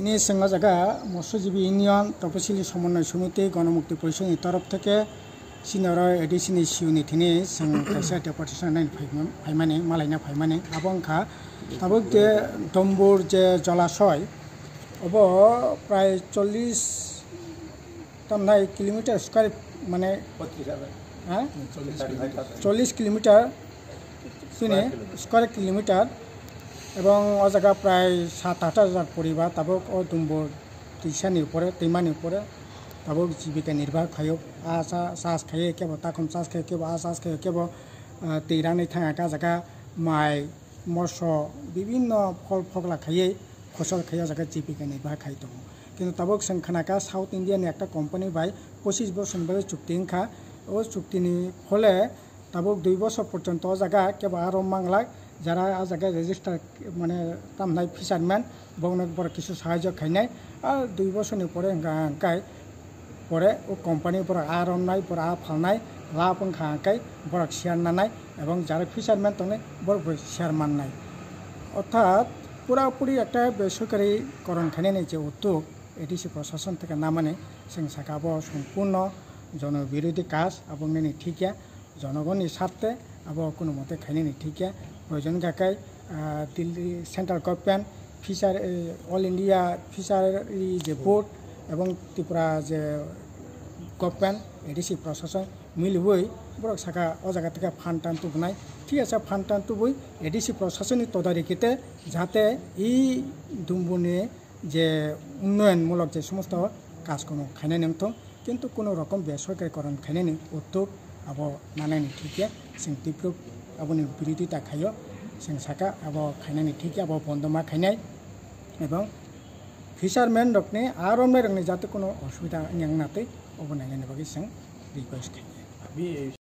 ইনি সিংহ জায়গা মৎস্যজীবী ইউনিয়ন তপশিলি সমন্বয় সমিতি গণমুক্তি পরিষদनि तरफ থেকে সিনিয়র এডিসিনি সিউনি থিনি जों खायसे डेपुटेसन नायनो फायमाने मालायना फायमाने आबंखा ताबुक जे दम्बुर जे जलाशय अब प्राय 40 तमनाय किलोमीटर स्क्वायर माने 40 किलोमीटर सिने स्क्वायर किलोमीटर এবং ও জায়গা প্রায় 7-8 হাজার পরিবার তাবক ও দুম্বুর दैसानि উপরে दैमानि উপরে তাবক জীবিকা নির্বাহ খায় চাষ খায় কেবল তাকম চাষ খায় কেবল চাষ খায় কেবল दैरानै थाङा জায়গা মাই মৎস্য বিভিন্ন ফল ফগলা খায় ফসল খায় জায়গা জীবিকা নির্বাহ খায় দङ কিন্তু তাবক जों खोनाका साउथ इन्डियानि একটা কোম্পানি বাই 25 বছরनि চুক্তি খা ও চুক্তিनि ফলে তাবক 2 বছর পর্যন্ত জায়গা কেবল আরো মাংলাক যারা আ জায়গায় রেজিস্টার মানে তামনাই ফিশারম্যান বংনক বড় কিছু সাহায্য খাইনাই আর 2 বছরनि পরে গায় পরে ও কোম্পানি বড় আরমনাই বড় ফালনাই লাভ খাঙ্কাই বড় শেয়ার নানাই এবং যারা ফিশারম্যান তনে বড় শেয়ার মাননাই অর্থাৎ পুরাপুরি একটা বেসরকারিকরণ খাইনাই যে উদ্যোগ এডিসি প্রশাসন থেকে না মানে जों সাকাব সম্পূর্ণ জনবিরোধী কাজ এবং নেই ঠিকিয়া জনগণের স্বার্থে আবার কোনো মতে খাইনাই ঠিকিয়া প্রয়োজন গাকাই Delhi central government fisher all India fishery যে বোর্ড এবং ত্রিপুরা যে গভর্নমেন্ট এডিসি প্রশাসন মিলিবই বড় শাখা ও জায়গা থেকে ফান্ড টান তুবনাই ঠিক আছে ফান্ড টান তুবই এডিসি প্রশাসনের তদারকিতে যাতে এই দুম্বুনি যে উন্নয়নমূলক যে সমস্ত কাজকর্ম খাইনাই নংথং কিন্তু কোনো রকম বেসরকারিকরণ খাইনাই উদ্যোগ আবো নানাयनि ঠিকया जों তীব্র আবনি বিরোধিতা খায় जों साका आबो खायनायनि ठीक आबो बन्दमा खायनाय এবং ফিশারম্যান রকনি আরমনাই রকনি যাতে কোনো অসুবিধা নাংনাতে অবনাयनि बागै जों রিকোয়েস্ট खायो।